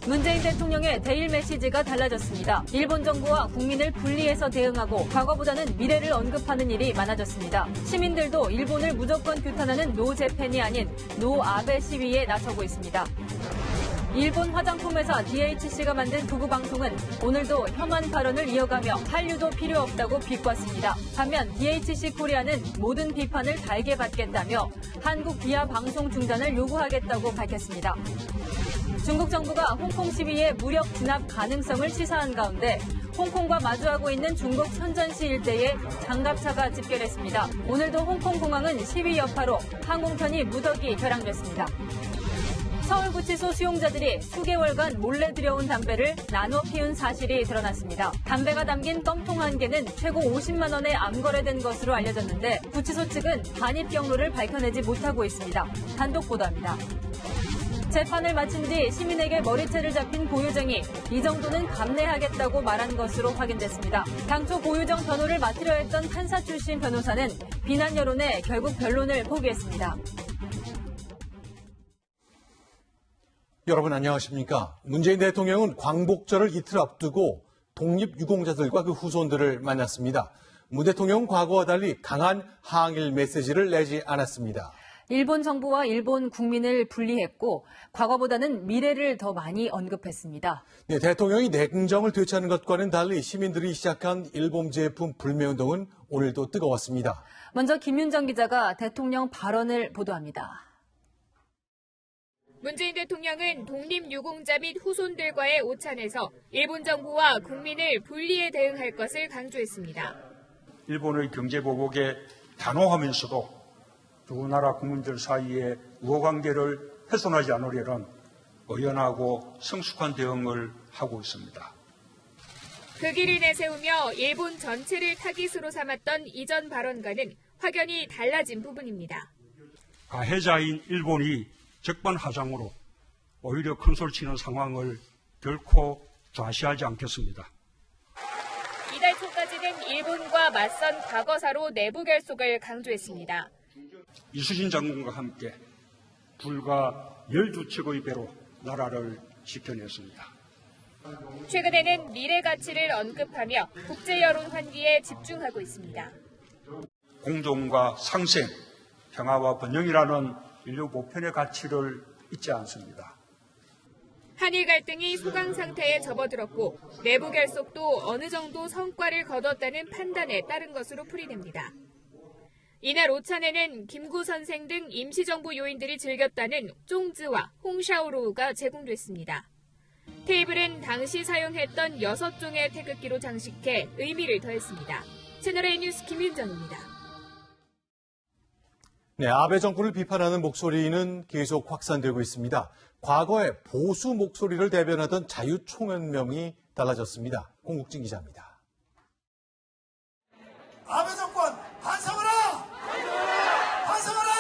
문재인 대통령의 대일 메시지가 달라졌습니다. 일본 정부와 국민을 분리해서 대응하고 과거보다는 미래를 언급하는 일이 많아졌습니다. 시민들도 일본을 무조건 규탄하는 노 재팬이 아닌 노 아베 시위에 나서고 있습니다. 일본 화장품 회사 DHC가 만든 극우 방송은 오늘도 혐한 발언을 이어가며 한류도 필요 없다고 비꼬았습니다. 반면 DHC 코리아는 모든 비판을 달게 받겠다며 한국 비하 방송 중단을 요구하겠다고 밝혔습니다. 중국 정부가 홍콩 시위의 무력 진압 가능성을 시사한 가운데 홍콩과 마주하고 있는 중국 선전시 일대에 장갑차가 집결했습니다. 오늘도 홍콩 공항은 시위 여파로 항공편이 무더기 결항됐습니다. 서울구치소 수용자들이 수개월간 몰래 들여온 담배를 나눠 피운 사실이 드러났습니다. 담배가 담긴 껌통 한 개는 최고 50만 원에 암거래된 것으로 알려졌는데 구치소 측은 반입 경로를 밝혀내지 못하고 있습니다. 단독 보도합니다. 재판을 마친 뒤 시민에게 머리채를 잡힌 고유정이 이 정도는 감내하겠다고 말한 것으로 확인됐습니다. 당초 고유정 변호를 맡으려 했던 판사 출신 변호사는 비난 여론에 결국 변론을 포기했습니다. 여러분 안녕하십니까? 문재인 대통령은 광복절을 이틀 앞두고 독립유공자들과 그 후손들을 만났습니다. 문 대통령은 과거와 달리 강한 항일 메시지를 내지 않았습니다. 일본 정부와 일본 국민을 분리했고 과거보다는 미래를 더 많이 언급했습니다. 네, 대통령이 냉정을 되찾는 것과는 달리 시민들이 시작한 일본 제품 불매운동은 오늘도 뜨거웠습니다. 먼저 김윤정 기자가 대통령 발언을 보도합니다. 문재인 대통령은 독립유공자 및 후손들과의 오찬에서 일본 정부와 국민을 분리해 대응할 것을 강조했습니다. 일본의 경제보복에 단호하면서도 두 나라 국민들 사이의 우호관계를 훼손하지 않으려는 의연하고 성숙한 대응을 하고 있습니다. 그 길을 내세우며 일본 전체를 타깃으로 삼았던 이전 발언과는 확연히 달라진 부분입니다. 가해자인 일본이 적반하장으로 오히려 큰소리 치는 상황을 결코 좌시하지 않겠습니다. 이달 초까지는 일본과 맞선 과거사로 내부 결속을 강조했습니다. 이수신 장군과 함께 불과 12척의 배로 나라를 지켜냈습니다. 최근에는 미래 가치를 언급하며 국제 여론 환기에 집중하고 있습니다. 공존과 상생, 평화와 번영이라는 인류 보편의 가치를 잊지 않습니다. 한일 갈등이 소강 상태에 접어들었고 내부 결속도 어느 정도 성과를 거뒀다는 판단에 따른 것으로 풀이됩니다. 이날 오찬에는 김구 선생 등 임시정부 요인들이 즐겼다는 쫑즈와 홍샤오로우가 제공됐습니다. 테이블은 당시 사용했던 6종의 태극기로 장식해 의미를 더했습니다. 채널A 뉴스 김윤정입니다. 네, 아베 정권을 비판하는 목소리는 계속 확산되고 있습니다. 과거에 보수 목소리를 대변하던 자유총연명이 달라졌습니다. 공국진 기자입니다. 아베 정권 반성하라! 반성하라!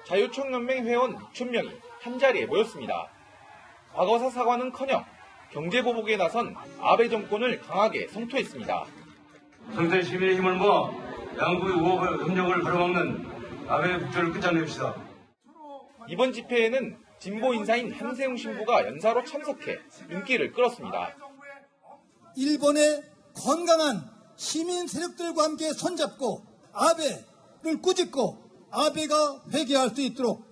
자유총연맹 회원 6,000명이 한자리에 모였습니다. 과거사 사과는커녕 경제보복에 나선 아베 정권을 강하게 성토했습니다. 전세 시민의 힘을 모아 양국의 우호 협력을 가로막는 아베 국조를 끝장냅시다. 이번 집회에는 진보 인사인 한세웅 신부가 연사로 참석해 눈길을 끌었습니다. 일본의 건강한 시민 세력들과 함께 손잡고 아베를 꾸짖고 아베가 회개할 수 있도록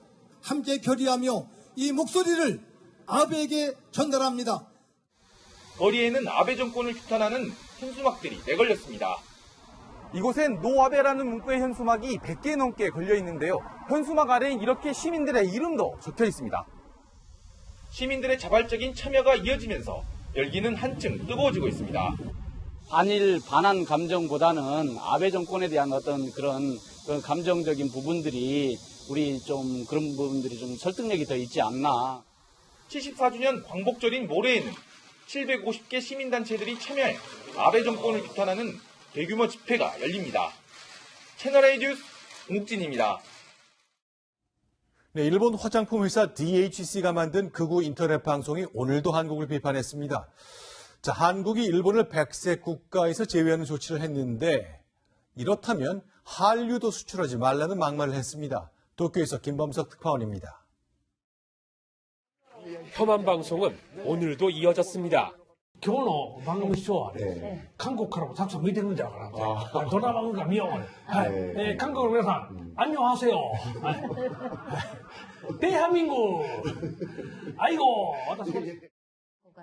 함께 결의하며 이 목소리를 아베에게 전달합니다. 거리에는 아베 정권을 규탄하는 현수막들이 내걸렸습니다. 이곳엔 노아베라는 문구의 현수막이 100개 넘게 걸려 있는데요. 현수막 아래엔 이렇게 시민들의 이름도 적혀 있습니다. 시민들의 자발적인 참여가 이어지면서 열기는 한층 뜨거워지고 있습니다. 반일 반한 감정보다는 아베 정권에 대한 어떤 그런 감정적인 부분들이 우리 좀 그런 부분들이 좀 설득력이 더 있지 않나. 74주년 광복절인 모레에는 750개 시민단체들이 참여해 아베 정권을 규탄하는 대규모 집회가 열립니다. 채널A 뉴스 공국진입니다. 네, 일본 화장품 회사 DHC가 만든 극우 인터넷 방송이 오늘도 한국을 비판했습니다. 자, 한국이 일본을 백색 국가에서 제외하는 조치를 했는데 이렇다면 한류도 수출하지 말라는 막말을 했습니다. 도쿄에서 김범석 특파원입니다. 혐한 방송은 오늘도 이어졌습니다. 今日の番組視聴はね、韓国からもたくさん見てるんじゃないかなって、どんな番組か見ようね。はい。韓国の皆さん、アンニョンハセヨ。はい。テイハミング。아이고私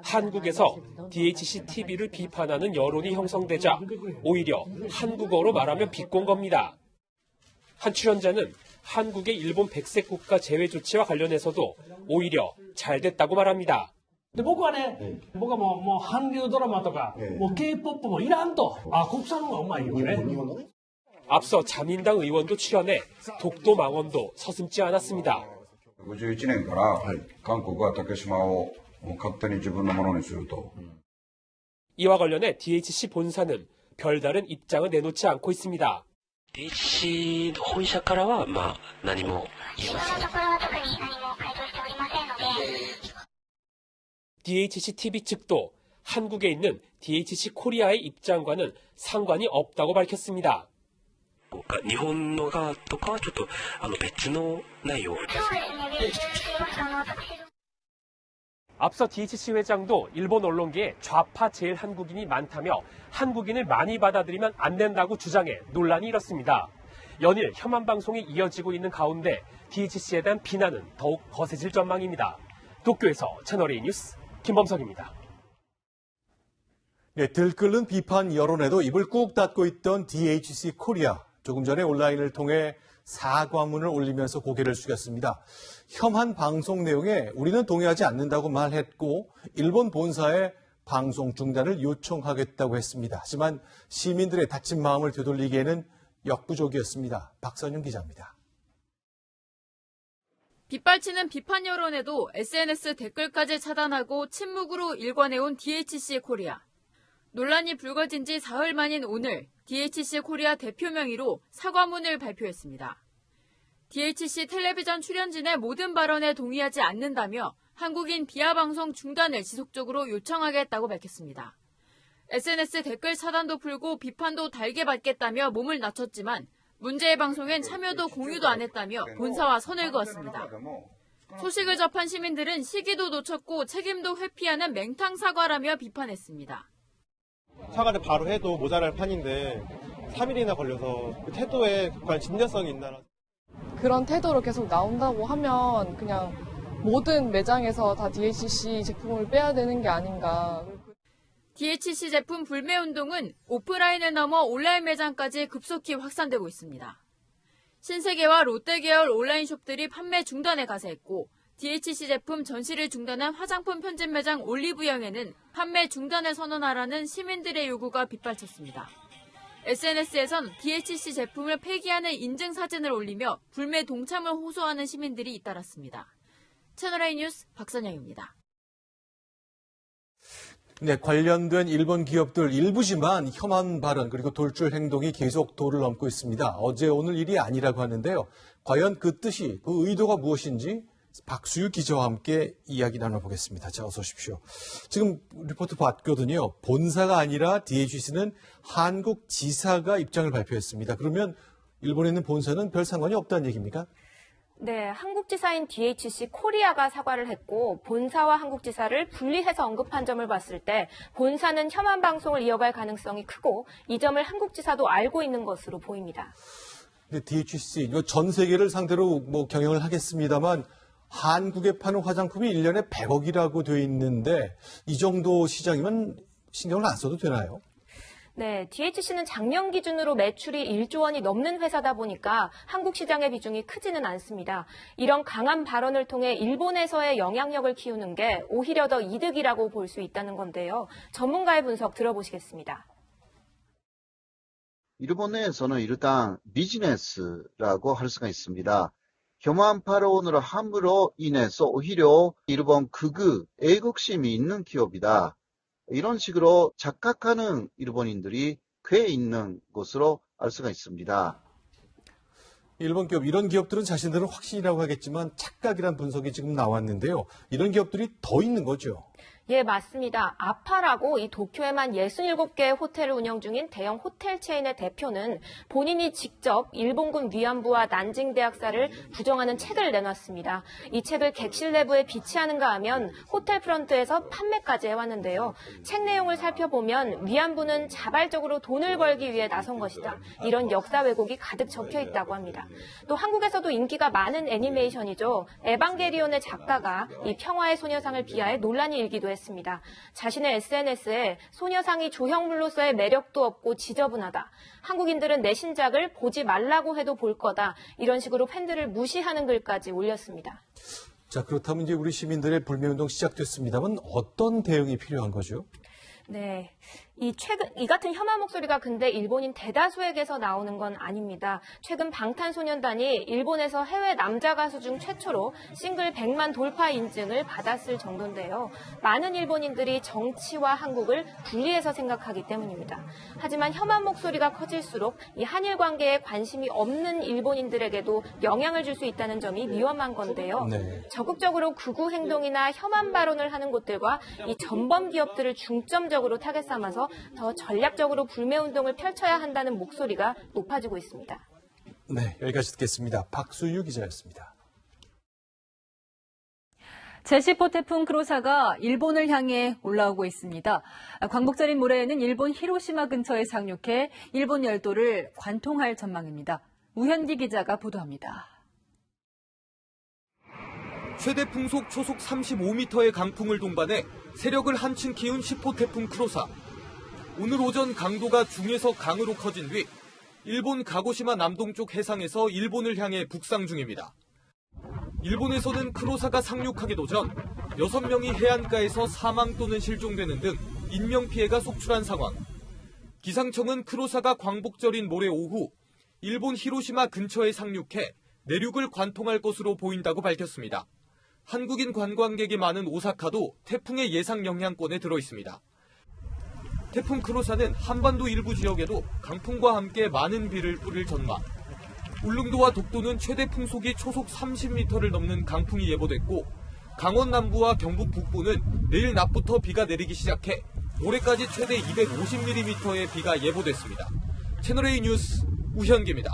한국에서 DHC TV를 비판하는 여론이 형성되자 오히려 한국어로 말하면 비꼰 겁니다. 한 출연자는 한국의 일본 백색 국가 제외 조치와 관련해서도 오히려 잘 됐다고 말합니다. で僕はね、僕はもう韓流ドラマとか、もう K-POP もいらんと。国産の方がうまいよね。 앞서 자민당 의원도 출연해 독도 망언도 서슴지 않았습니다. 51年から韓国は竹島を勝手に自分のものにすると。 이와 관련해 DHC 본사는 별다른 입장을 내놓지 않고 있습니다. DHC 本社からは何も言えません。 DHC TV 측도 한국에 있는 DHC 코리아의 입장과는 상관이 없다고 밝혔습니다. 日本の側とかはちょっと別の内容。 앞서 DHC 회장도 일본 언론계에 좌파 제일한국인이 많다며 한국인을 많이 받아들이면 안 된다고 주장해 논란이 일었습니다. 연일 혐한 방송이 이어지고 있는 가운데 DHC에 대한 비난은 더욱 거세질 전망입니다. 도쿄에서 채널A 뉴스 김범석입니다. 네, 들끓는 비판 여론에도 입을 꾹 닫고 있던 DHC 코리아. 조금 전에 온라인을 통해 사과문을 올리면서 고개를 숙였습니다. 혐한 방송 내용에 우리는 동의하지 않는다고 말했고 일본 본사에 방송 중단을 요청하겠다고 했습니다. 하지만 시민들의 다친 마음을 되돌리기에는 역부족이었습니다. 박선영 기자입니다. 빗발치는 비판 여론에도 SNS 댓글까지 차단하고 침묵으로 일관해온 DHC 코리아. 논란이 불거진 지 사흘 만인 오늘 DHC 코리아 대표 명의로 사과문을 발표했습니다. DHC 텔레비전 출연진의 모든 발언에 동의하지 않는다며 한국인 비하 방송 중단을 지속적으로 요청하겠다고 밝혔습니다. SNS 댓글 차단도 풀고 비판도 달게 받겠다며 몸을 낮췄지만 문제의 방송엔 참여도 공유도 안 했다며 본사와 선을 그었습니다. 소식을 접한 시민들은 시기도 놓쳤고 책임도 회피하는 맹탕 사과라며 비판했습니다. 사과를 바로 해도 모자랄 판인데 3일이나 걸려서 그 태도에 과연 진정성이 있나. 그런 태도로 계속 나온다고 하면 그냥 모든 매장에서 다 DHC 제품을 빼야 되는 게 아닌가. DHC 제품 불매 운동은 오프라인을 넘어 온라인 매장까지 급속히 확산되고 있습니다. 신세계와 롯데 계열 온라인 숍들이 판매 중단에 가세했고 DHC 제품 전시를 중단한 화장품 편집 매장 올리브영에는 판매 중단을 선언하라는 시민들의 요구가 빗발쳤습니다. SNS에선 DHC 제품을 폐기하는 인증 사진을 올리며 불매 동참을 호소하는 시민들이 잇따랐습니다. 채널A 뉴스 박선영입니다. 네, 관련된 일본 기업들 일부지만 혐한 발언 그리고 돌출 행동이 계속 도를 넘고 있습니다. 어제 오늘 일이 아니라고 하는데요. 과연 그 뜻이, 그 의도가 무엇인지 박수유 기자와 함께 이야기 나눠보겠습니다. 자, 어서 오십시오. 지금 리포트 봤거든요. 본사가 아니라 DHC는 한국 지사가 입장을 발표했습니다. 그러면 일본에 있는 본사는 별 상관이 없다는 얘기입니까? 네, 한국지사인 DHC 코리아가 사과를 했고 본사와 한국지사를 분리해서 언급한 점을 봤을 때 본사는 혐한 방송을 이어갈 가능성이 크고 이 점을 한국지사도 알고 있는 것으로 보입니다. 근데 DHC 전 세계를 상대로 경영을 하겠습니다만 한국에 파는 화장품이 1년에 100억이라고 돼 있는데 이 정도 시장이면 신경을 안 써도 되나요? 네, DHC는 작년 기준으로 매출이 1조 원이 넘는 회사다 보니까 한국 시장의 비중이 크지는 않습니다. 이런 강한 발언을 통해 일본에서의 영향력을 키우는 게 오히려 더 이득이라고 볼 수 있다는 건데요. 전문가의 분석 들어보시겠습니다. 일본에서는 일단 비즈니스라고 할 수가 있습니다. 혐한 발언으로 함으로 인해서 오히려 일본 극우, 애국심이 있는 기업이다. 이런 식으로 착각하는 일본인들이 꽤 있는 것으로 알 수가 있습니다. 일본 기업, 이런 기업들은 자신들은 확신이라고 하겠지만 착각이란 분석이 지금 나왔는데요. 이런 기업들이 더 있는 거죠. 예, 맞습니다. 아파라고 이 도쿄에만 67개의 호텔을 운영 중인 대형 호텔 체인의 대표는 본인이 직접 일본군 위안부와 난징 대학살을 부정하는 책을 내놨습니다. 이 책을 객실 내부에 비치하는가 하면 호텔 프런트에서 판매까지 해왔는데요. 책 내용을 살펴보면 위안부는 자발적으로 돈을 벌기 위해 나선 것이다. 이런 역사 왜곡이 가득 적혀 있다고 합니다. 또 한국에서도 인기가 많은 애니메이션이죠. 에반게리온의 작가가 이 평화의 소녀상을 비하해 논란이 일기도 했습니다. 자신의 SNS에 소녀상이 조형물로서의 매력도 없고 지저분하다. 한국인들은 내 신작을 보지 말라고 해도 볼 거다. 이런 식으로 팬들을 무시하는 글까지 올렸습니다. 자, 그렇다면 이제 우리 시민들의 불매운동 시작됐습니다만 어떤 대응이 필요한 거죠? 네. 이 같은 혐한 목소리가 근데 일본인 대다수에게서 나오는 건 아닙니다. 최근 방탄소년단이 일본에서 해외 남자 가수 중 최초로 싱글 100만 돌파 인증을 받았을 정도인데요. 많은 일본인들이 정치와 한국을 분리해서 생각하기 때문입니다. 하지만 혐한 목소리가 커질수록 이 한일 관계에 관심이 없는 일본인들에게도 영향을 줄 수 있다는 점이 위험한 건데요. 네. 적극적으로 극우 행동이나 혐한 발언을 하는 곳들과 이 전범 기업들을 중점적으로 타겟 삼아서 더 전략적으로 불매운동을 펼쳐야 한다는 목소리가 높아지고 있습니다. 네, 여기까지 듣겠습니다. 박수유 기자였습니다. 제10호 태풍 크로사가 일본을 향해 올라오고 있습니다. 광복절인 모레에는 일본 히로시마 근처에 상륙해 일본 열도를 관통할 전망입니다. 우현기 기자가 보도합니다. 최대 풍속 초속 35m의 강풍을 동반해 세력을 한층 키운 10호 태풍 크로사. 오늘 오전 강도가 중에서 강으로 커진 뒤 일본 가고시마 남동쪽 해상에서 일본을 향해 북상 중입니다. 일본에서는 크로사가 상륙하기도 전 6명이 해안가에서 사망 또는 실종되는 등 인명피해가 속출한 상황. 기상청은 크로사가 광복절인 모레 오후 일본 히로시마 근처에 상륙해 내륙을 관통할 것으로 보인다고 밝혔습니다. 한국인 관광객이 많은 오사카도 태풍의 예상 영향권에 들어 있습니다. 태풍 크로사는 한반도 일부 지역에도 강풍과 함께 많은 비를 뿌릴 전망. 울릉도와 독도는 최대 풍속이 초속 30m를 넘는 강풍이 예보됐고 강원 남부와 경북 북부는 내일 낮부터 비가 내리기 시작해 모레까지 최대 250mm의 비가 예보됐습니다. 채널A 뉴스 우현기입니다.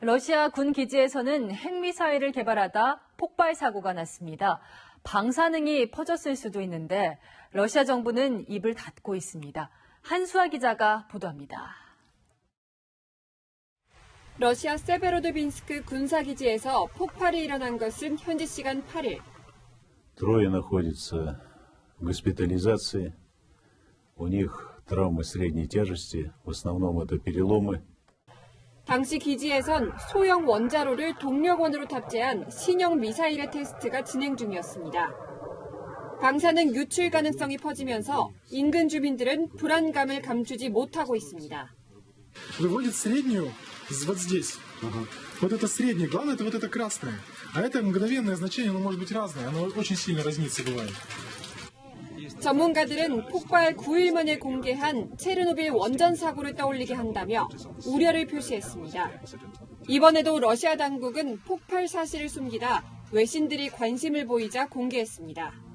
러시아 군 기지에서는 핵미사일을 개발하다 폭발 사고가 났습니다. 방사능이 퍼졌을 수도 있는데 러시아 정부는 입을 닫고 있습니다. 한수아 기자가 보도합니다. 러시아 세베로도빈스크 군사기지에서 폭발이 일어난 것은 현지 시간 8일. Трое находятся в госпитализации. У них травмы средней тяжести. В основном это переломы. 당시 기지에선 소형 원자로를 동력원으로 탑재한 신형 미사일의 테스트가 진행 중이었습니다. 방사능 유출 가능성이 퍼지면서 인근 주민들은 불안감을 감추지 못하고 있습니다. Выводит среднюю вот здесь. Вот это среднее. Главное, это вот это красное. А это мгновенное значение, оно может быть разное. Оно очень сильно разнится бывает. 전문가들은 폭발 9일 만에 공개한 체르노빌 원전 사고를 떠올리게 한다며 우려를 표시했습니다. 이번에도 러시아 당국은 폭발 사실을 숨기다 외신들이 관심을 보이자 공개했습니다.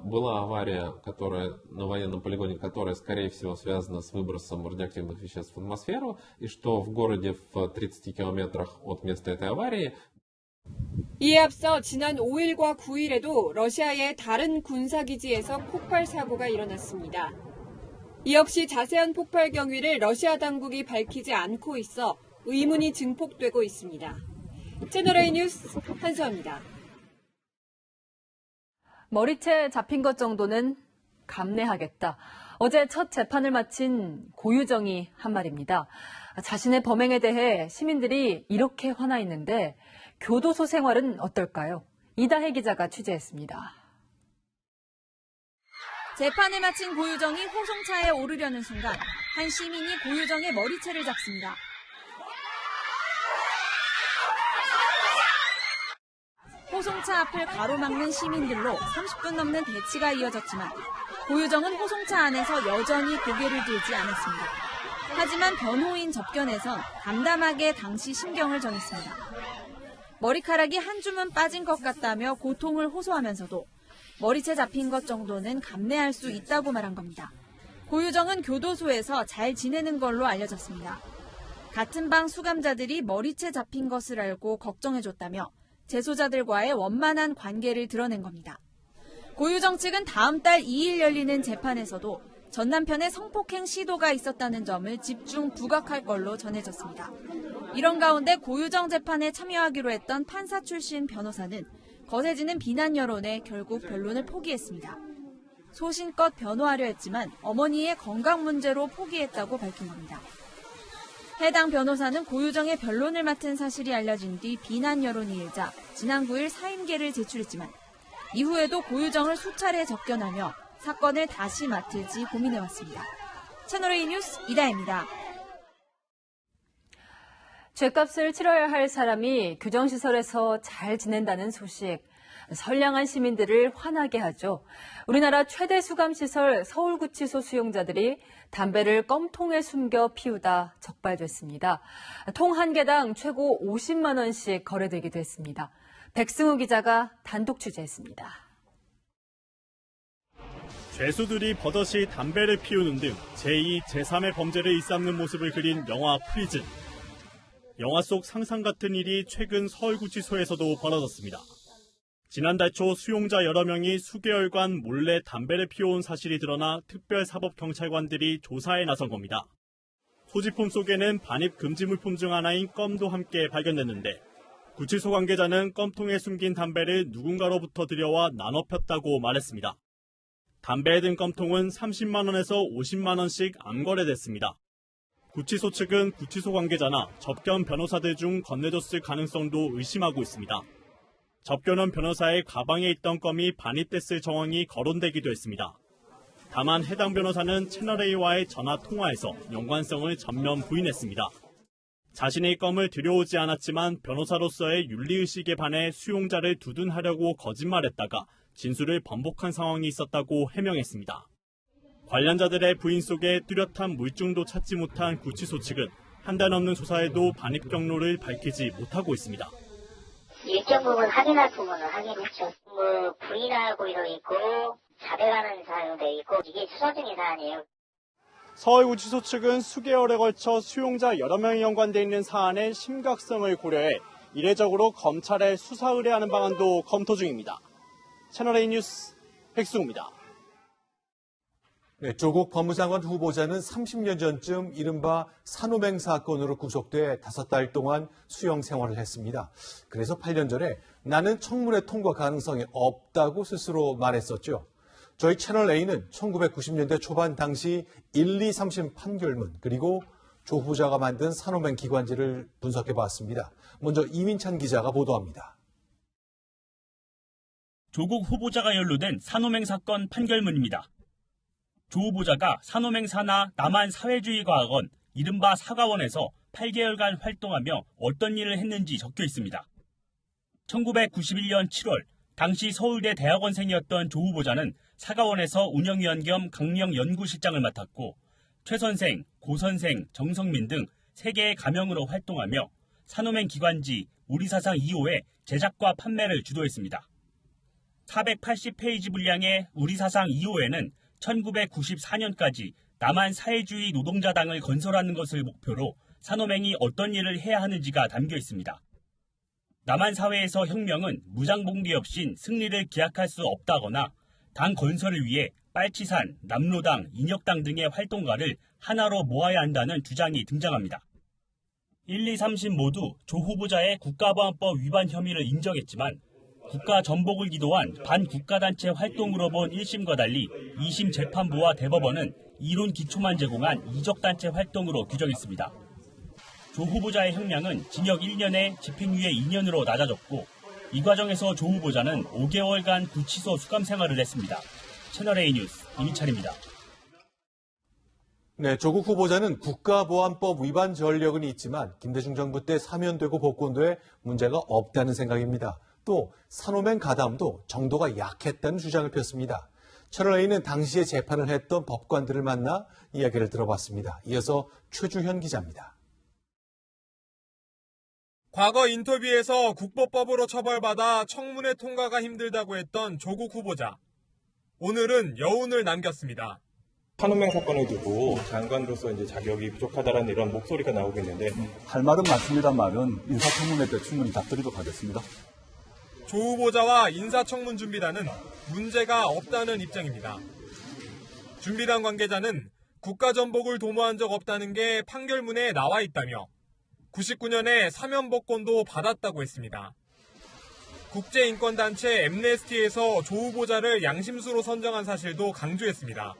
Была авария, которая на военном полигоне, которая, скорее всего, связана с выбросом радиоактивных веществ в атмосферу, и что в городе в 30 километрах от места этой аварии. 이에 앞서 지난 5일과 9일에도 러시아의 다른 군사기지에서 폭발 사고가 일어났습니다. 이 역시 자세한 폭발 경위를 러시아 당국이 밝히지 않고 있어 의문이 증폭되고 있습니다. 채널A 뉴스 한수아입니다. 머리채 잡힌 것 정도는 감내하겠다. 어제 첫 재판을 마친 고유정이 한 말입니다. 자신의 범행에 대해 시민들이 이렇게 화나 있는데 교도소 생활은 어떨까요? 이다혜 기자가 취재했습니다. 재판을 마친 고유정이 호송차에 오르려는 순간 한 시민이 고유정의 머리채를 잡습니다. 호송차 앞을 가로막는 시민들로 30분 넘는 대치가 이어졌지만 고유정은 호송차 안에서 여전히 고개를 들지 않았습니다. 하지만 변호인 접견에선 담담하게 당시 심경을 전했습니다. 머리카락이 한 줌은 빠진 것 같다며 고통을 호소하면서도 머리채 잡힌 것 정도는 감내할 수 있다고 말한 겁니다. 고유정은 교도소에서 잘 지내는 걸로 알려졌습니다. 같은 방 수감자들이 머리채 잡힌 것을 알고 걱정해줬다며 재소자들과의 원만한 관계를 드러낸 겁니다. 고유정 측은 다음 달 2일 열리는 재판에서도 전 남편의 성폭행 시도가 있었다는 점을 집중 부각할 걸로 전해졌습니다. 이런 가운데 고유정 재판에 참여하기로 했던 판사 출신 변호사는 거세지는 비난 여론에 결국 변론을 포기했습니다. 소신껏 변호하려 했지만 어머니의 건강 문제로 포기했다고 밝힌 겁니다. 해당 변호사는 고유정의 변론을 맡은 사실이 알려진 뒤 비난 여론이 일자 지난 9일 사임계를 제출했지만 이후에도 고유정을 수차례 접견하며 사건을 다시 맡을지 고민해왔습니다. 채널A 뉴스 이다혜입니다. 죗값을 치러야 할 사람이 규정시설에서 잘 지낸다는 소식. 선량한 시민들을 화나게 하죠. 우리나라 최대 수감시설 서울구치소 수용자들이 담배를 껌통에 숨겨 피우다 적발됐습니다. 통 한 개당 최고 50만 원씩 거래되기도 했습니다. 백승우 기자가 단독 취재했습니다. 죄수들이 버젓이 담배를 피우는 등 제2, 제3의 범죄를 일삼는 모습을 그린 영화 프리즌. 영화 속 상상 같은 일이 최근 서울구치소에서도 벌어졌습니다. 지난달 초 수용자 여러 명이 수개월간 몰래 담배를 피워온 사실이 드러나 특별사법경찰관들이 조사에 나선 겁니다. 소지품 속에는 반입 금지 물품 중 하나인 껌도 함께 발견됐는데 구치소 관계자는 껌통에 숨긴 담배를 누군가로부터 들여와 나눠 폈다고 말했습니다. 담배에 든 껌통은 30만 원에서 50만 원씩 암거래됐습니다. 구치소 측은 구치소 관계자나 접견 변호사들 중 건네줬을 가능성도 의심하고 있습니다. 접견원 변호사의 가방에 있던 껌이 반입됐을 정황이 거론되기도 했습니다. 다만 해당 변호사는 채널A와의 전화 통화에서 연관성을 전면 부인했습니다. 자신의 껌을 들여오지 않았지만 변호사로서의 윤리의식에 반해 수용자를 두둔하려고 거짓말했다가 진술을 번복한 상황이 있었다고 해명했습니다. 관련자들의 부인 속에 뚜렷한 물증도 찾지 못한 구치소 측은 한 달 넘는 조사에도 반입 경로를 밝히지 못하고 있습니다. 일정 부분 확인할 부분은 확인했죠. 부인하고 이러고 있고 자백하는 사유도 있고 이게 수사 중인 사안이에요. 서울구치소 측은 수개월에 걸쳐 수용자 여러 명이 연관돼 있는 사안의 심각성을 고려해 이례적으로 검찰에 수사 의뢰하는 방안도 검토 중입니다. 채널A 뉴스 백승우입니다. 네, 조국 법무장관 후보자는 30년 전쯤 이른바 산호맹 사건으로 구속돼 5달 동안 수용 생활을 했습니다. 그래서 8년 전에 나는 청문회 통과 가능성이 없다고 스스로 말했었죠. 저희 채널A는 1990년대 초반 당시 1, 2, 3심 판결문 그리고 조 후보자가 만든 산호맹 기관지를 분석해봤습니다. 먼저 이민찬 기자가 보도합니다. 조국 후보자가 연루된 산호맹 사건 판결문입니다. 조 후보자가 산호맹 산하 남한사회주의과학원 이른바 사과원에서 8개월간 활동하며 어떤 일을 했는지 적혀 있습니다. 1991년 7월 당시 서울대 대학원생이었던 조 후보자는 사과원에서 운영위원 겸 강령 연구실장을 맡았고 최 선생, 고 선생, 정성민 등 3개의 가명으로 활동하며 산호맹 기관지 우리사상 2호의 제작과 판매를 주도했습니다. 480페이지 분량의 우리사상 2호에는 1994년까지 남한사회주의 노동자당을 건설하는 것을 목표로 산호맹이 어떤 일을 해야 하는지가 담겨 있습니다. 남한사회에서 혁명은 무장봉기 없인 승리를 기약할 수 없다거나 당 건설을 위해 빨치산, 남로당, 인혁당 등의 활동가를 하나로 모아야 한다는 주장이 등장합니다. 1, 2, 3심 모두 조 후보자의 국가보안법 위반 혐의를 인정했지만 국가 전복을 기도한 반국가단체 활동으로 본 1심과 달리 2심 재판부와 대법원은 이론 기초만 제공한 이적단체 활동으로 규정했습니다. 조 후보자의 형량은 징역 1년에 집행유예 2년으로 낮아졌고 이 과정에서 조 후보자는 5개월간 구치소 수감 생활을 했습니다. 채널A 뉴스 이민찬입니다. 네, 조국 후보자는 국가보안법 위반 전력은 있지만 김대중 정부 때 사면되고 복권돼 문제가 없다는 생각입니다. 또 산호맹 가담도 정도가 약했다는 주장을 폈습니다. 채널A는 당시에 재판을 했던 법관들을 만나 이야기를 들어봤습니다. 이어서 최주현 기자입니다. 과거 인터뷰에서 국보법으로 처벌받아 청문회 통과가 힘들다고 했던 조국 후보자. 오늘은 여운을 남겼습니다. 산호맹 사건을 두고 장관으로서 이제 자격이 부족하다라는 이런 목소리가 나오고 있는데 할 말은 많습니다만은 인사청문회 때 충분히 답드리도록 하겠습니다. 조 후보자와 인사청문 준비단은 문제가 없다는 입장입니다. 준비단 관계자는 국가전복을 도모한 적 없다는 게 판결문에 나와 있다며 99년에 사면복권도 받았다고 했습니다. 국제인권단체 엠네스티에서 조 후보자를 양심수로 선정한 사실도 강조했습니다.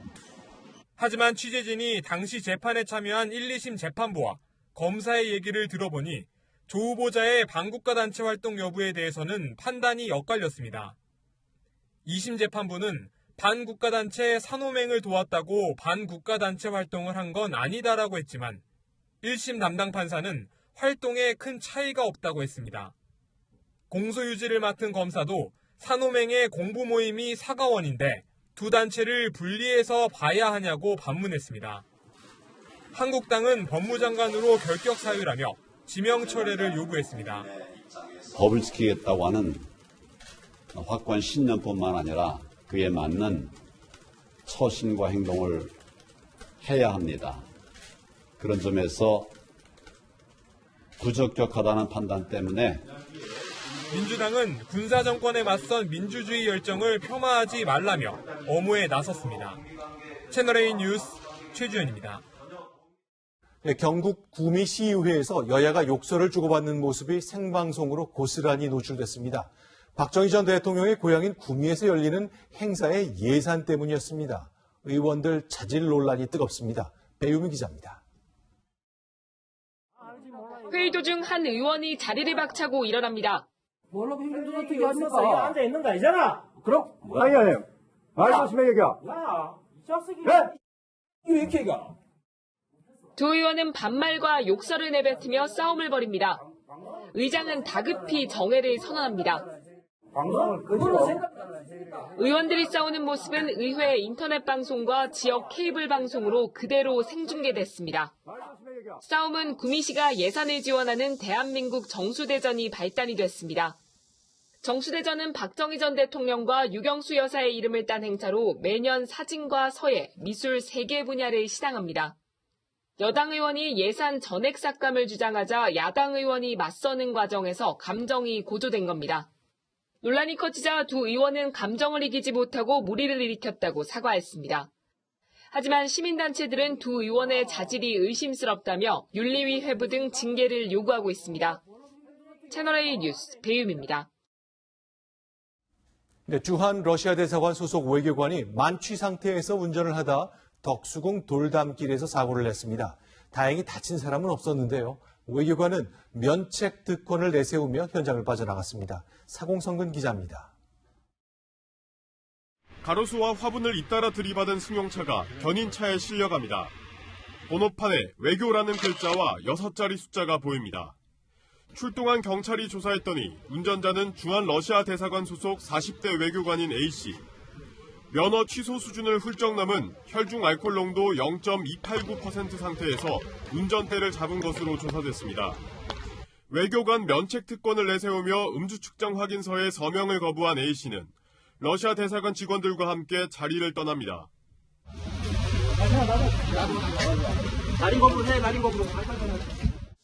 하지만 취재진이 당시 재판에 참여한 1, 2심 재판부와 검사의 얘기를 들어보니 조 후보자의 반국가단체 활동 여부에 대해서는 판단이 엇갈렸습니다. 2심 재판부는 반국가단체 산호맹을 도왔다고 반국가단체 활동을 한 건 아니다라고 했지만 1심 담당 판사는 활동에 큰 차이가 없다고 했습니다. 공소유지를 맡은 검사도 산호맹의 공부 모임이 사과원인데 두 단체를 분리해서 봐야 하냐고 반문했습니다. 한국당은 법무장관으로 결격 사유라며 지명 철회를 요구했습니다. 법을 지키겠다고 하는 확고한 신념뿐만 아니라 그에 맞는 처신과 행동을 해야 합니다. 그런 점에서 부적격하다는 판단 때문에 민주당은 군사정권에 맞선 민주주의 열정을 폄하하지 말라며 엄호에 나섰습니다. 채널A 뉴스 최주현입니다. 네, 경북 구미시의회에서 여야가 욕설을 주고받는 모습이 생방송으로 고스란히 노출됐습니다. 박정희 전 대통령의 고향인 구미에서 열리는 행사의 예산 때문이었습니다. 의원들 자질 논란이 뜨겁습니다. 배유미 기자입니다. 회의 도중 한 의원이 자리를 박차고 일어납니다. 뭘로 힘들어 어떻게 합니까? 앉아 있는 거 아니잖아. 그럼 아니 말씀하시면 얘기야. 야, 이 자식이 왜 이렇게 얘기야? 두 의원은 반말과 욕설을 내뱉으며 싸움을 벌입니다. 의장은 다급히 정회를 선언합니다. 의원들이 싸우는 모습은 의회 인터넷 방송과 지역 케이블 방송으로 그대로 생중계됐습니다. 싸움은 구미시가 예산을 지원하는 대한민국 정수대전이 발단이 됐습니다. 정수대전은 박정희 전 대통령과 유경수 여사의 이름을 딴 행사로 매년 사진과 서예, 미술 3개 분야를 시상합니다. 여당 의원이 예산 전액 삭감을 주장하자 야당 의원이 맞서는 과정에서 감정이 고조된 겁니다. 논란이 커지자 두 의원은 감정을 이기지 못하고 물의를 일으켰다고 사과했습니다. 하지만 시민단체들은 두 의원의 자질이 의심스럽다며 윤리위 회부 등 징계를 요구하고 있습니다. 채널A 뉴스 배유미입니다. 네, 주한 러시아 대사관 소속 외교관이 만취 상태에서 운전을 하다 덕수궁 돌담길에서 사고를 냈습니다. 다행히 다친 사람은 없었는데요. 외교관은 면책 특권을 내세우며 현장을 빠져나갔습니다. 사공성근 기자입니다. 가로수와 화분을 잇따라 들이받은 승용차가 견인차에 실려갑니다. 번호판에 외교라는 글자와 6자리 숫자가 보입니다. 출동한 경찰이 조사했더니 운전자는 주한 러시아 대사관 소속 40대 외교관인 A씨. 면허 취소 수준을 훌쩍 넘은 혈중 알코올 농도 0.289% 상태에서 운전대를 잡은 것으로 조사됐습니다. 외교관 면책 특권을 내세우며 음주 측정 확인서에 서명을 거부한 A씨는 러시아 대사관 직원들과 함께 자리를 떠납니다.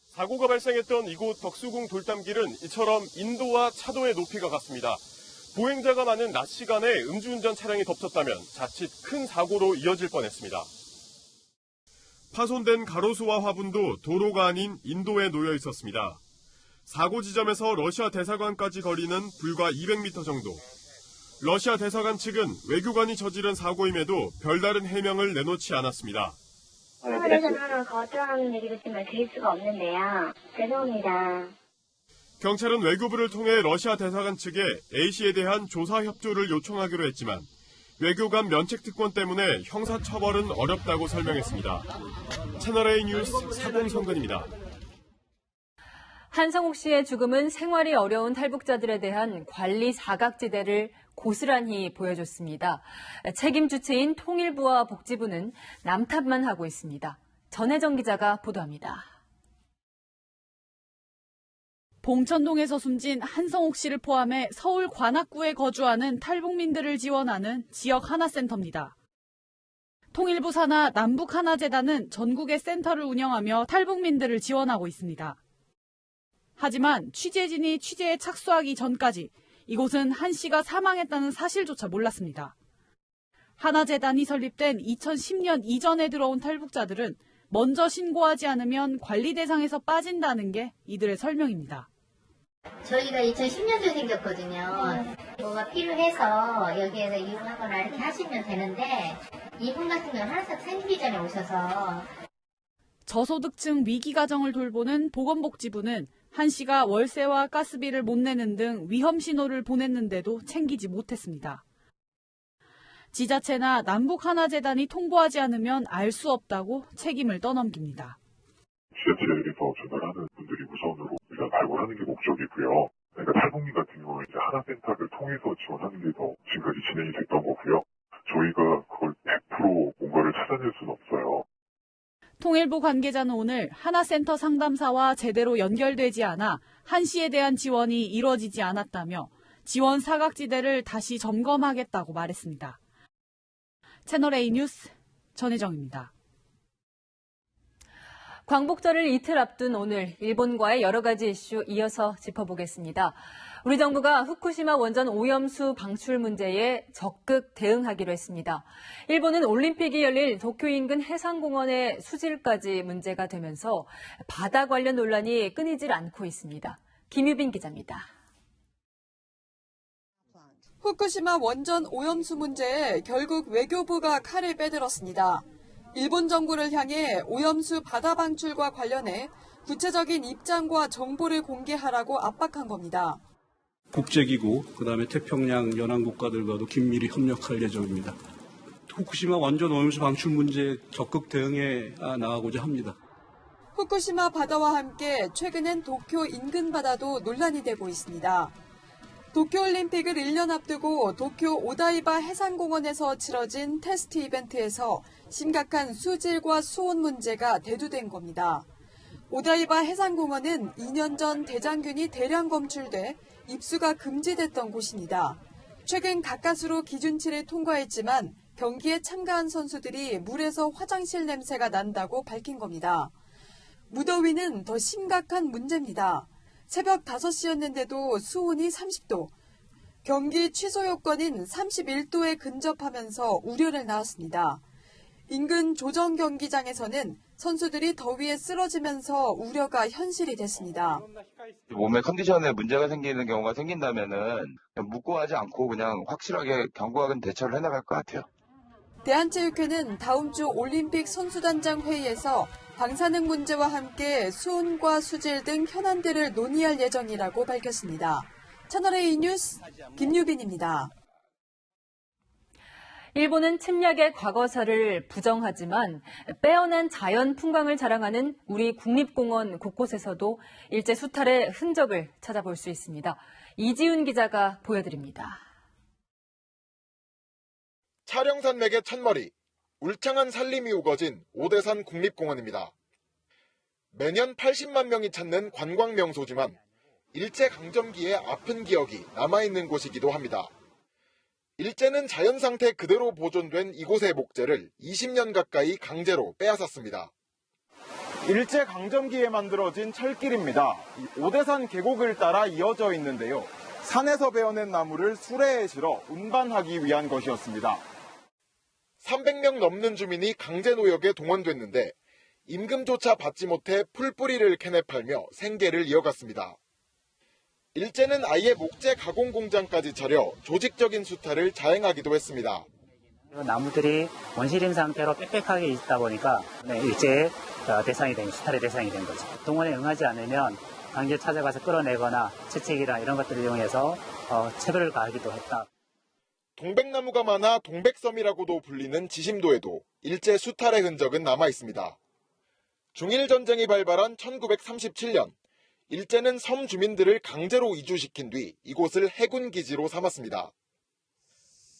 사고가 발생했던 이곳 덕수궁 돌담길은 이처럼 인도와 차도의 높이가 같습니다. 보행자가 많은 낮 시간에 음주운전 차량이 덮쳤다면 자칫 큰 사고로 이어질 뻔했습니다. 파손된 가로수와 화분도 도로가 아닌 인도에 놓여 있었습니다. 사고 지점에서 러시아 대사관까지 거리는 불과 200m 정도. 러시아 대사관 측은 외교관이 저지른 사고임에도 별다른 해명을 내놓지 않았습니다. 그래서 나는 거절하는 얘기도 정말 드릴 수가 없는데요. 죄송합니다. 경찰은 외교부를 통해 러시아 대사관 측에 A씨에 대한 조사 협조를 요청하기로 했지만 외교관 면책 특권 때문에 형사처벌은 어렵다고 설명했습니다. 채널A 뉴스 사공성근입니다. 한성욱 씨의 죽음은 생활이 어려운 탈북자들에 대한 관리 사각지대를 고스란히 보여줬습니다. 책임 주체인 통일부와 복지부는 남탓만 하고 있습니다. 전혜정 기자가 보도합니다. 봉천동에서 숨진 한성옥 씨를 포함해 서울 관악구에 거주하는 탈북민들을 지원하는 지역 하나센터입니다. 통일부 산하 남북하나재단은 전국의 센터를 운영하며 탈북민들을 지원하고 있습니다. 하지만 취재진이 취재에 착수하기 전까지 이곳은 한 씨가 사망했다는 사실조차 몰랐습니다. 하나재단이 설립된 2010년 이전에 들어온 탈북자들은 먼저 신고하지 않으면 관리 대상에서 빠진다는 게 이들의 설명입니다. 저희가 2010년도에 생겼거든요. 뭐가 필요해서 여기에서 이용하거나 이렇게 하시면 되는데 이분 같은 경우는 하나센터 생기기 전에 오셔서 저소득층 위기 가정을 돌보는 보건복지부는 한 씨가 월세와 가스비를 못 내는 등 위험 신호를 보냈는데도 챙기지 못했습니다. 지자체나 남북하나재단이 통보하지 않으면 알 수 없다고 책임을 떠넘깁니다. 지자체에서 전달하는 분들이 우선으로 일단 발굴하는 게 목적이고요. 그러니까 탈북민 같은 경우는 이제 하나센터를 통해서 지원하는 게 더 지금까지 진행이 됐던 거고요. 저희가 그걸 100% 뭔가를 찾아낼 수는 없어요. 통일부 관계자는 오늘 하나센터 상담사와 제대로 연결되지 않아 한 씨에 대한 지원이 이루어지지 않았다며 지원 사각지대를 다시 점검하겠다고 말했습니다. 채널A 뉴스 전혜정입니다. 광복절을 이틀 앞둔 오늘 일본과의 여러 가지 이슈 이어서 짚어보겠습니다. 우리 정부가 후쿠시마 원전 오염수 방출 문제에 적극 대응하기로 했습니다. 일본은 올림픽이 열릴 도쿄 인근 해상공원의 수질까지 문제가 되면서 바다 관련 논란이 끊이질 않고 있습니다. 김유빈 기자입니다. 후쿠시마 원전 오염수 문제에 결국 외교부가 칼을 빼들었습니다. 일본 정부를 향해 오염수 바다 방출과 관련해 구체적인 입장과 정보를 공개하라고 압박한 겁니다. 국제기구, 그다음에 태평양 연안국가들과도 긴밀히 협력할 예정입니다. 후쿠시마 원전 오염수 방출 문제에 적극 대응해 나가고자 합니다. 후쿠시마 바다와 함께 최근엔 도쿄 인근 바다도 논란이 되고 있습니다. 도쿄올림픽을 1년 앞두고 도쿄 오다이바 해상공원에서 치러진 테스트 이벤트에서 심각한 수질과 수온 문제가 대두된 겁니다. 오다이바 해상공원은 2년 전 대장균이 대량 검출돼 입수가 금지됐던 곳입니다. 최근 가까스로 기준치를 통과했지만 경기에 참가한 선수들이 물에서 화장실 냄새가 난다고 밝힌 겁니다. 무더위는 더 심각한 문제입니다. 새벽 5시였는데도 수온이 30도, 경기 취소 요건인 31도에 근접하면서 우려를 낳았습니다. 인근 조정 경기장에서는 선수들이 더위에 쓰러지면서 우려가 현실이 됐습니다. 몸의 컨디션에 문제가 생기는 경우가 생긴다면은 그냥 묵고하지 않고 그냥 확실하게 견고하게 대처를 해나갈 것 같아요. 대한체육회는 다음 주 올림픽 선수단장 회의에서 방사능 문제와 함께 수온과 수질 등 현안들을 논의할 예정이라고 밝혔습니다. 채널A 뉴스 김유빈입니다. 일본은 침략의 과거사를 부정하지만 빼어난 자연 풍광을 자랑하는 우리 국립공원 곳곳에서도 일제 수탈의 흔적을 찾아볼 수 있습니다. 이지훈 기자가 보여드립니다. 촬영산맥의 첫머리, 울창한 산림이 우거진 오대산 국립공원입니다. 매년 80만 명이 찾는 관광 명소지만 일제강점기의 아픈 기억이 남아있는 곳이기도 합니다. 일제는 자연 상태 그대로 보존된 이곳의 목재를 20년 가까이 강제로 빼앗았습니다. 일제강점기에 만들어진 철길입니다. 오대산 계곡을 따라 이어져 있는데요. 산에서 베어낸 나무를 수레에 실어 운반하기 위한 것이었습니다. 300명 넘는 주민이 강제노역에 동원됐는데 임금조차 받지 못해 풀뿌리를 캐내 팔며 생계를 이어갔습니다. 일제는 아예 목재 가공 공장까지 차려 조직적인 수탈을 자행하기도 했습니다. 나무들이 원시림 상태로 빽빽하게 있다 보니까 일제의 대상이 된, 수탈의 대상이 된 거죠. 동원에 응하지 않으면 강제 찾아가서 끌어내거나 채찍이나 이런 것들을 이용해서 체벌을 가하기도 했다. 동백나무가 많아 동백섬이라고도 불리는 지심도에도 일제 수탈의 흔적은 남아 있습니다. 중일전쟁이 발발한 1937년, 일제는 섬 주민들을 강제로 이주시킨 뒤 이곳을 해군기지로 삼았습니다.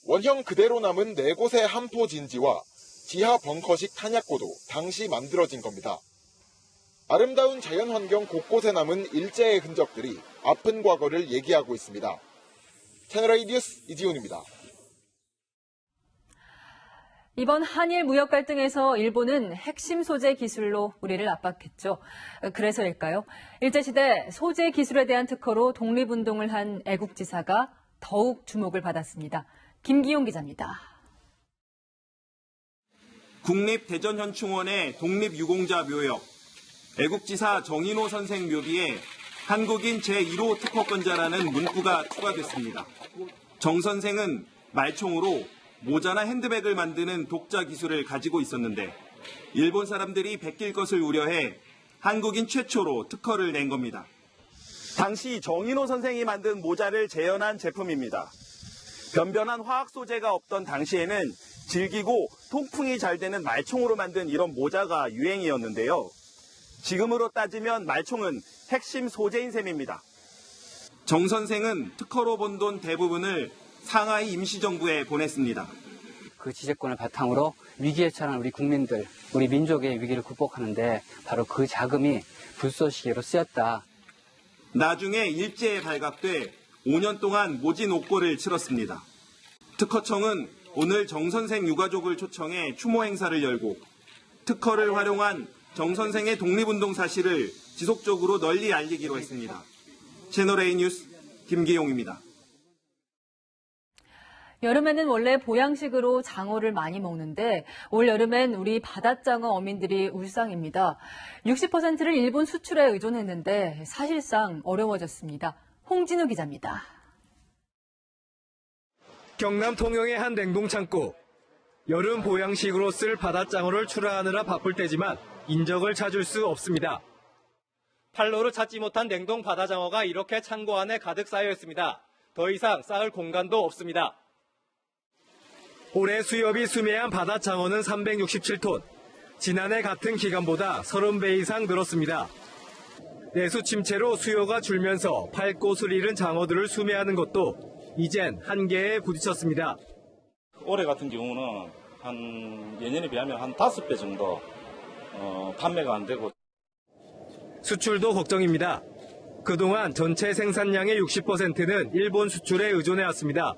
원형 그대로 남은 4곳의 함포 진지와 지하 벙커식 탄약고도 당시 만들어진 겁니다. 아름다운 자연환경 곳곳에 남은 일제의 흔적들이 아픈 과거를 얘기하고 있습니다. 채널A 뉴스 이지훈입니다. 이번 한일 무역 갈등에서 일본은 핵심 소재 기술로 우리를 압박했죠. 그래서일까요? 일제시대 소재 기술에 대한 특허로 독립운동을 한 애국지사가 더욱 주목을 받았습니다. 김기용 기자입니다. 국립대전현충원의 독립유공자 묘역, 애국지사 정인호 선생 묘비에 한국인 제1호 특허권자라는 문구가 추가됐습니다. 정 선생은 말총으로 모자나 핸드백을 만드는 독자 기술을 가지고 있었는데 일본 사람들이 베낄 것을 우려해 한국인 최초로 특허를 낸 겁니다. 당시 정인호 선생이 만든 모자를 재현한 제품입니다. 변변한 화학 소재가 없던 당시에는 질기고 통풍이 잘 되는 말총으로 만든 이런 모자가 유행이었는데요. 지금으로 따지면 말총은 핵심 소재인 셈입니다. 정 선생은 특허로 번 돈 대부분을 상하이 임시정부에 보냈습니다. 그 지재권을 바탕으로 위기에 처한 우리 국민들, 우리 민족의 위기를 극복하는데 바로 그 자금이 불쏘시개로 쓰였다. 나중에 일제에 발각돼 5년 동안 모진 옥고를 치렀습니다. 특허청은 오늘 정 선생 유가족을 초청해 추모 행사를 열고 특허를 활용한 정 선생의 독립운동 사실을 지속적으로 널리 알리기로 했습니다. 채널A 뉴스 김기용입니다. 여름에는 원래 보양식으로 장어를 많이 먹는데 올 여름엔 우리 바닷장어 어민들이 울상입니다. 60%를 일본 수출에 의존했는데 사실상 어려워졌습니다. 홍진우 기자입니다. 경남 통영의 한 냉동창고. 여름 보양식으로 쓸 바닷장어를 출하하느라 바쁠 때지만 인적을 찾을 수 없습니다. 팔로를 찾지 못한 냉동 바다장어가 이렇게 창고 안에 가득 쌓여 있습니다. 더 이상 쌓을 공간도 없습니다. 올해 수협이 수매한 바다장어는 367톤. 지난해 같은 기간보다 30배 이상 늘었습니다. 내수 침체로 수요가 줄면서 팔꽃을 잃은 장어들을 수매하는 것도 이젠 한계에 부딪혔습니다. 올해 같은 경우는 한 예년에 비하면 한 5배 정도 판매가 안 되고. 수출도 걱정입니다. 그동안 전체 생산량의 60%는 일본 수출에 의존해왔습니다.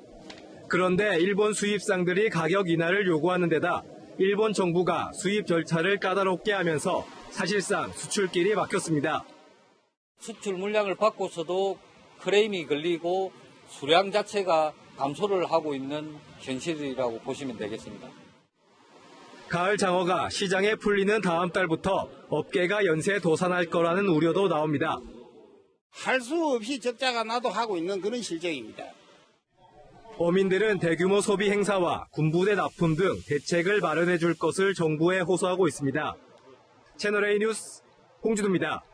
그런데 일본 수입상들이 가격 인하를 요구하는 데다 일본 정부가 수입 절차를 까다롭게 하면서 사실상 수출길이 막혔습니다. 수출 물량을 받고서도 크레임이 걸리고 수량 자체가 감소를 하고 있는 현실이라고 보시면 되겠습니다. 가을 장어가 시장에 풀리는 다음 달부터 업계가 연쇄 도산할 거라는 우려도 나옵니다. 할 수 없이 적자가 나도 하고 있는 그런 실정입니다. 어민들은 대규모 소비 행사와 군부대 납품 등 대책을 마련해 줄 것을 정부에 호소하고 있습니다. 채널A 뉴스 홍진우입니다.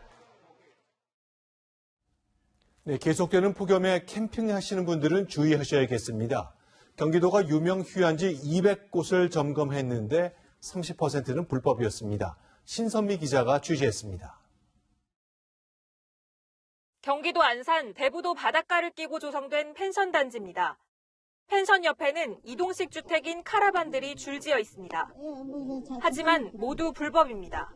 네, 계속되는 폭염에 캠핑하시는 분들은 주의하셔야겠습니다. 경기도가 유명 휴양지 200곳을 점검했는데 30%는 불법이었습니다. 신선미 기자가 취재했습니다. 경기도 안산 대부도 바닷가를 끼고 조성된 펜션 단지입니다. 펜션 옆에는 이동식 주택인 카라반들이 줄지어 있습니다. 하지만 모두 불법입니다.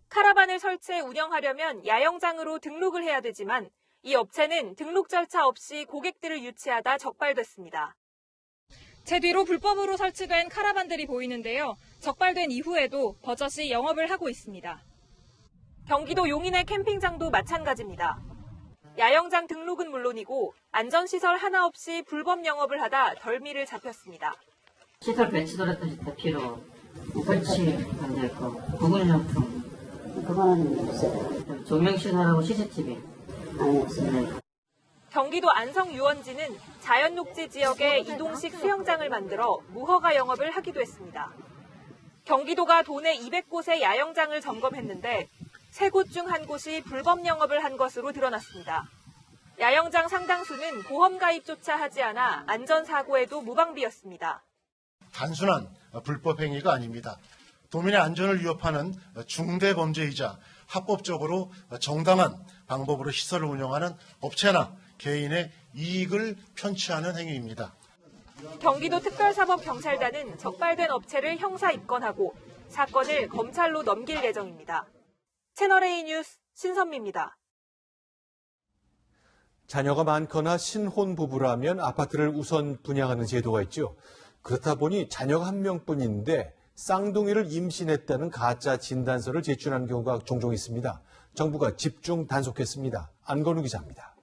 카라반을 설치해 운영하려면 야영장으로 등록을 해야 되지만 이 업체는 등록 절차 없이 고객들을 유치하다 적발됐습니다. 제 뒤로 불법으로 설치된 카라반들이 보이는데요. 적발된 이후에도 버젓이 영업을 하고 있습니다. 경기도 용인의 캠핑장도 마찬가지입니다. 야영장 등록은 물론이고 안전시설 하나 없이 불법 영업을 하다 덜미를 잡혔습니다. 시설 배치도 했더니 다 필요. 설치 안 될 거, 구글용품. 그건 없어요. 조명시설하고 CCTV. 아니, 없습니다. 경기도 안성 유원지는 자연녹지 지역에 이동식 수영장을 만들어 무허가 영업을 하기도 했습니다. 경기도가 도내 200곳의 야영장을 점검했는데 3곳 중 1곳이 불법 영업을 한 것으로 드러났습니다. 야영장 상당수는 보험 가입조차 하지 않아 안전사고에도 무방비였습니다. 단순한 불법 행위가 아닙니다. 도민의 안전을 위협하는 중대 범죄이자 합법적으로 정당한 방법으로 시설을 운영하는 업체나 개인의 이익을 편취하는 행위입니다. 경기도 특별사법경찰단은 적발된 업체를 형사 입건하고 사건을 검찰로 넘길 예정입니다. 채널A 뉴스 신선미입니다. 자녀가 많거나 신혼 부부라면 아파트를 우선 분양하는 제도가 있죠. 그렇다 보니 자녀가 한 명뿐인데 쌍둥이를 임신했다는 가짜 진단서를 제출하는 경우가 종종 있습니다. 정부가 집중 단속했습니다. 안건우 기자입니다.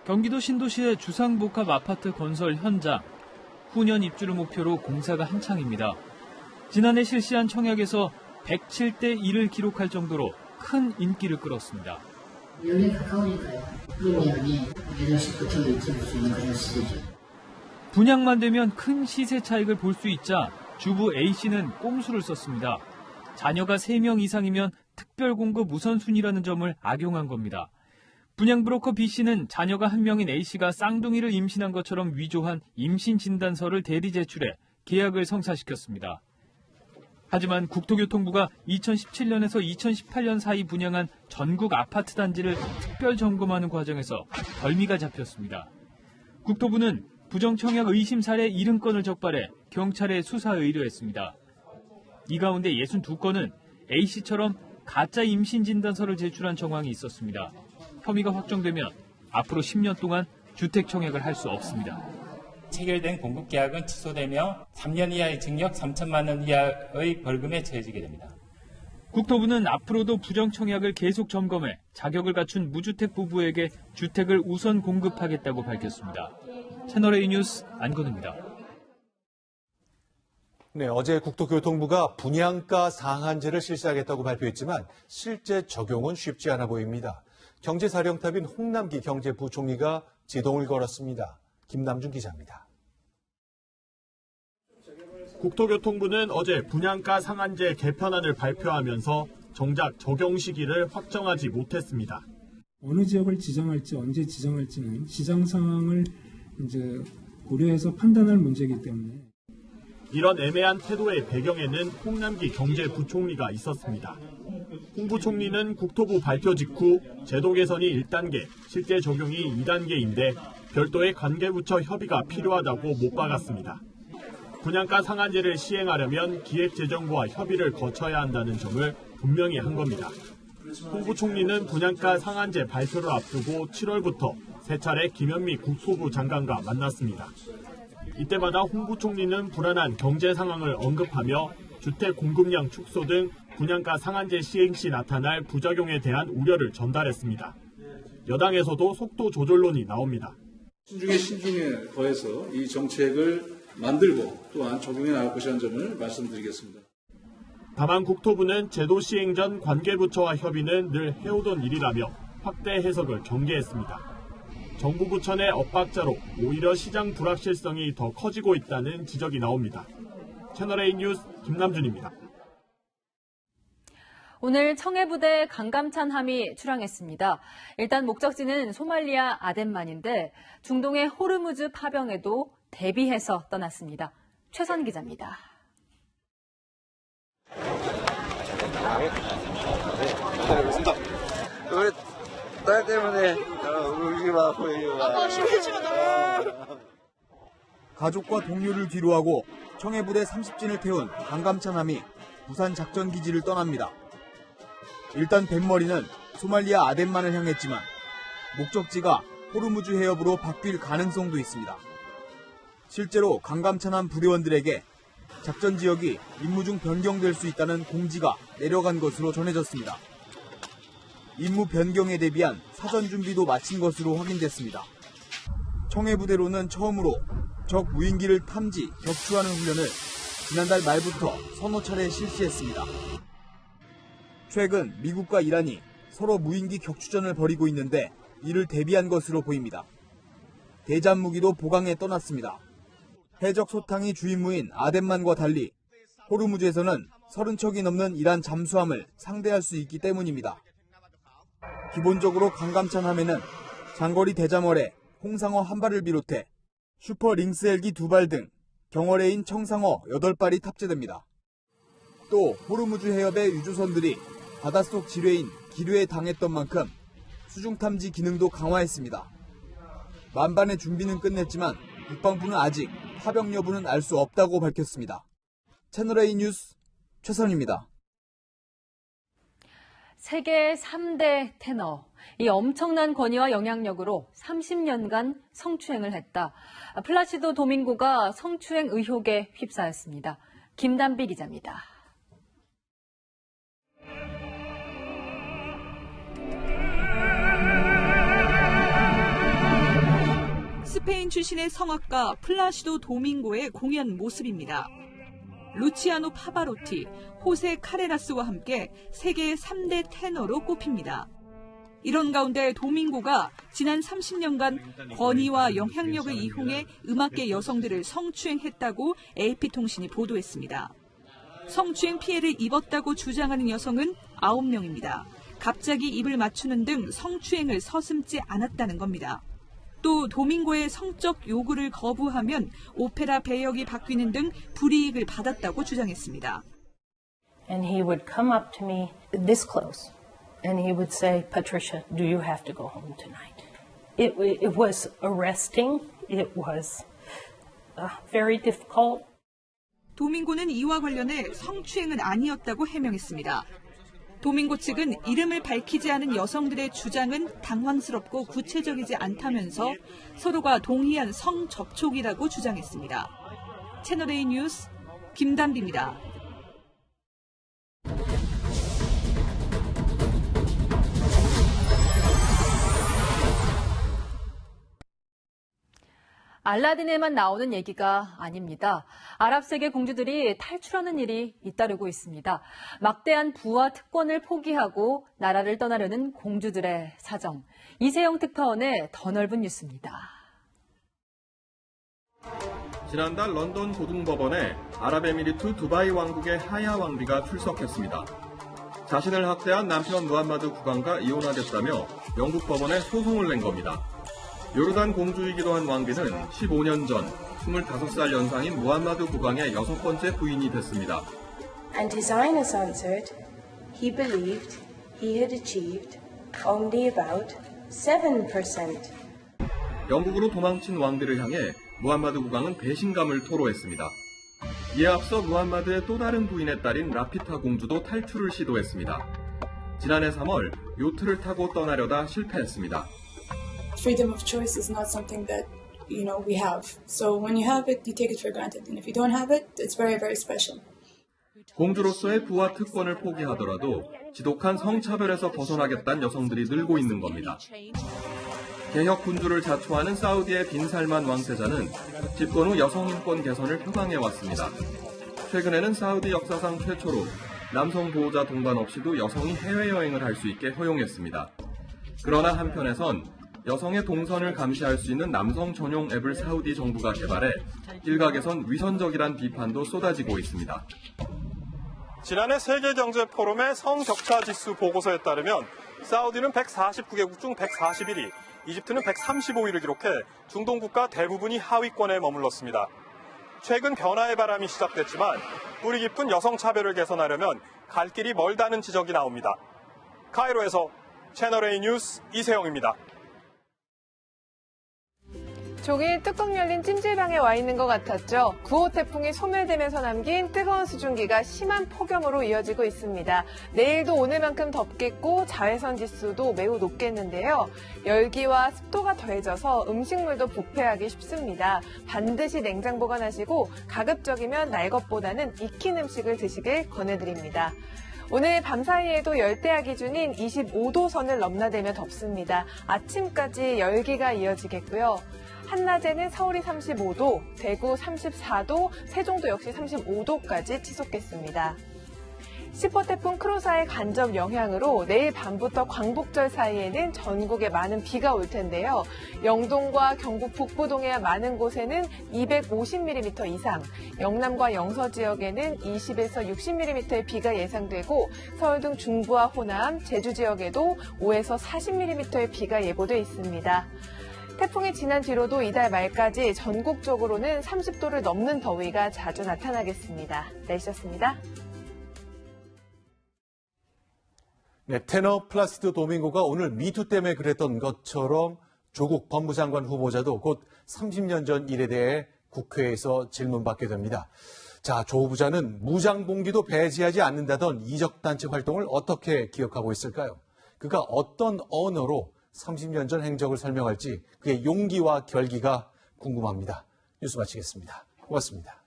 경기도 신도시의 주상복합 아파트 건설 현장. 후년 입주를 목표로 공사가 한창입니다. 지난해 실시한 청약에서 107대 1을 기록할 정도로 큰 인기를 끌었습니다. 여기 가까우니까요. 그러면 8시부터 입주할 수 있는 그런 시대죠. 분양만 되면 큰 시세 차익을 볼 수 있자 주부 A씨는 꼼수를 썼습니다. 자녀가 3명 이상이면 특별 공급 우선순위라는 점을 악용한 겁니다. 분양 브로커 B씨는 자녀가 1명인 A씨가 쌍둥이를 임신한 것처럼 위조한 임신 진단서를 대리 제출해 계약을 성사시켰습니다. 하지만 국토교통부가 2017년에서 2018년 사이 분양한 전국 아파트 단지를 특별 점검하는 과정에서 덜미가 잡혔습니다. 국토부는 부정청약 의심 사례 70건을 적발해 경찰에 수사 의뢰했습니다. 이 가운데 62건은 A씨처럼 가짜 임신 진단서를 제출한 정황이 있었습니다. 혐의가 확정되면 앞으로 10년 동안 주택 청약을 할 수 없습니다. 체결된 공급계약은 취소되며 3년 이하의 징역 3천만 원 이하의 벌금에 처해지게 됩니다. 국토부는 앞으로도 부정청약을 계속 점검해 자격을 갖춘 무주택 부부에게 주택을 우선 공급하겠다고 밝혔습니다. 채널A 뉴스 안건우입니다. 네, 어제 국토교통부가 분양가 상한제를 실시하겠다고 발표했지만 실제 적용은 쉽지 않아 보입니다. 경제사령탑인 홍남기 경제부총리가 제동을 걸었습니다. 김남준 기자입니다. 국토교통부는 어제 분양가 상한제 개편안을 발표하면서 정작 적용 시기를 확정하지 못했습니다. 어느 지역을 지정할지 언제 지정할지는 시장 상황을 이제 고려해서 판단할 문제이기 때문에 이런 애매한 태도의 배경에는 홍남기 경제부총리가 있었습니다. 홍 부총리는 국토부 발표 직후 제도 개선이 1단계, 실제 적용이 2단계인데 별도의 관계부처 협의가 필요하다고 못 박았습니다. 분양가 상한제를 시행하려면 기획재정부와 협의를 거쳐야 한다는 점을 분명히 한 겁니다. 홍 부총리는 분양가 상한제 발표를 앞두고 7월부터 세 차례 김현미 국토부 장관과 만났습니다. 이때마다 홍 부총리는 불안한 경제 상황을 언급하며 주택 공급량 축소 등 분양가 상한제 시행 시 나타날 부작용에 대한 우려를 전달했습니다. 여당에서도 속도 조절론이 나옵니다. 신중에 신중에 더해서 이 정책을 만들고 또한 적용해 나갈 것이라는 점을 말씀드리겠습니다. 다만 국토부는 제도 시행 전 관계부처와 협의는 늘 해오던 일이라며 확대 해석을 경계했습니다. 정부 부처의 엇박자로 오히려 시장 불확실성이 더 커지고 있다는 지적이 나옵니다. 채널A 뉴스 김남준입니다. 오늘 청해부대 강감찬 함이 출항했습니다. 일단 목적지는 소말리아 아덴만인데 중동의 호르무즈 파병에도 대비해서 떠났습니다. 최선 기자입니다. 우리 딸 때문에 울기만 보이기만. 아빠 심해지면 너무. 가족과 동료를 뒤로하고 청해부대 30진을 태운 강감찬 함이 부산 작전기지를 떠납니다. 일단 뱃머리는 소말리아 아덴만을 향했지만 목적지가 호르무즈 해협으로 바뀔 가능성도 있습니다. 실제로 강감찬함 부대원들에게 작전 지역이 임무 중 변경될 수 있다는 공지가 내려간 것으로 전해졌습니다. 임무 변경에 대비한 사전 준비도 마친 것으로 확인됐습니다. 청해부대로는 처음으로 적 무인기를 탐지, 격추하는 훈련을 지난달 말부터 서너 차례 실시했습니다. 최근 미국과 이란이 서로 무인기 격추전을 벌이고 있는데 이를 대비한 것으로 보입니다. 대잠 무기도 보강에 떠났습니다. 해적 소탕이 주임무인 아덴만과 달리 호르무즈에서는 30척이 넘는 이란 잠수함을 상대할 수 있기 때문입니다. 기본적으로 강감찬 함에는 장거리 대잠어뢰, 홍상어 1발을 비롯해 슈퍼 링스 헬기 2발 등 경어뢰인 청상어 8발이 탑재됩니다. 또 호르무즈 해협의 유조선들이 바닷속 지뢰인 기뢰에 당했던 만큼 수중탐지 기능도 강화했습니다. 만반의 준비는 끝냈지만 국방부는 아직 파병 여부는 알 수 없다고 밝혔습니다. 채널A 뉴스 최선입니다. 세계 3대 테너. 이 엄청난 권위와 영향력으로 30년간 성추행을 했다. 플라시도 도밍고가 성추행 의혹에 휩싸였습니다. 김단비 기자입니다. 스페인 출신의 성악가 플라시도 도밍고의 공연 모습입니다. 루치아노 파바로티, 호세 카레라스와 함께 세계 3대 테너로 꼽힙니다. 이런 가운데 도밍고가 지난 30년간 권위와 영향력을 이용해 음악계 여성들을 성추행했다고 AP통신이 보도했습니다. 성추행 피해를 입었다고 주장하는 여성은 9명입니다. 갑자기 입을 맞추는 등 성추행을 서슴지 않았다는 겁니다. 또 도밍고의 성적 요구를 거부하면 오페라 배역이 바뀌는 등 불이익을 받았다고 주장했습니다. And he would come up to me this close and he would say, Patricia, do you have to go home tonight? It was arresting. It was very difficult. 도밍고는 이와 관련해 성추행은 아니었다고 해명했습니다. 도밍고 측은 이름을 밝히지 않은 여성들의 주장은 당황스럽고 구체적이지 않다면서 서로가 동의한 성접촉이라고 주장했습니다. 채널A 뉴스 김단비입니다. 알라딘에만 나오는 얘기가 아닙니다. 아랍 세계 공주들이 탈출하는 일이 잇따르고 있습니다. 막대한 부와 특권을 포기하고 나라를 떠나려는 공주들의 사정. 이세영 특파원의 더 넓은 뉴스입니다. 지난달 런던 고등법원에 아랍에미리트 두바이 왕국의 하야 왕비가 출석했습니다. 자신을 학대한 남편 무함마드 국왕과 이혼하겠다며 영국 법원에 소송을 낸 겁니다. 요르단 공주이기도 한 왕비는 15년 전 25살 연상인 무함마드 국왕의 6번째 부인이 됐습니다. And his Highness answered, he believed he had achieved only about 7%. 영국으로 도망친 왕비를 향해 무함마드 국왕은 배신감을 토로했습니다. 이에 앞서 무함마드의 또 다른 부인의 딸인 라피타 공주도 탈출을 시도했습니다. 지난해 3월 요트를 타고 떠나려다 실패했습니다. Freedom of choice is not something that, we have. So when you have it, you take it for granted. And if you don't have it, it's very, very special. 공주로서의 부와 특권을 포기하더라도 지독한 성차별에서 벗어나겠다는 여성들이 늘고 있는 겁니다. 개혁 군주를 자초하는 사우디의 빈 살만 왕세자는 집권 후 여성 인권 개선을 표방해왔습니다. 최근에는 사우디 역사상 최초로 남성 보호자 동반 없이도 여성이 해외여행을 할 수 있게 허용했습니다. 그러나 한편에선 여성의 동선을 감시할 수 있는 남성 전용 앱을 사우디 정부가 개발해 일각에선 위선적이란 비판도 쏟아지고 있습니다. 지난해 세계경제포럼의 성격차지수 보고서에 따르면 사우디는 149개국 중 141위, 이집트는 135위를 기록해 중동 국가 대부분이 하위권에 머물렀습니다. 최근 변화의 바람이 시작됐지만 뿌리 깊은 여성 차별을 개선하려면 갈 길이 멀다는 지적이 나옵니다. 카이로에서 채널A 뉴스 이세영입니다. 종일 뚜껑 열린 찜질방에 와 있는 것 같았죠. 9호 태풍이 소멸되면서 남긴 뜨거운 수증기가 심한 폭염으로 이어지고 있습니다. 내일도 오늘만큼 덥겠고 자외선 지수도 매우 높겠는데요. 열기와 습도가 더해져서 음식물도 부패하기 쉽습니다. 반드시 냉장 보관하시고 가급적이면 날 것보다는 익힌 음식을 드시길 권해드립니다. 오늘 밤사이에도 열대야 기준인 25도 선을 넘나들며 덥습니다. 아침까지 열기가 이어지겠고요. 한낮에는 서울이 35도, 대구 34도, 세종도 역시 35도까지 치솟겠습니다. 10호 태풍 크로사의 간접 영향으로 내일 밤부터 광복절 사이에는 전국에 많은 비가 올 텐데요. 영동과 경북 북부 동해안 많은 곳에는 250mm 이상, 영남과 영서 지역에는 20에서 60mm의 비가 예상되고 서울 등 중부와 호남, 제주 지역에도 5에서 40mm의 비가 예보돼 있습니다. 태풍이 지난 뒤로도 이달 말까지 전국적으로는 30도를 넘는 더위가 자주 나타나겠습니다. 날씨였습니다. 네, 테너 플라시도 도밍고가 오늘 미투 때문에 그랬던 것처럼 조국 법무장관 후보자도 곧 30년 전 일에 대해 국회에서 질문받게 됩니다. 자, 조 부자는 무장봉기도 배제하지 않는다던 이적단체 활동을 어떻게 기억하고 있을까요? 그가 어떤 언어로 30년 전 행적을 설명할지 그의 용기와 결기가 궁금합니다. 뉴스 마치겠습니다. 고맙습니다.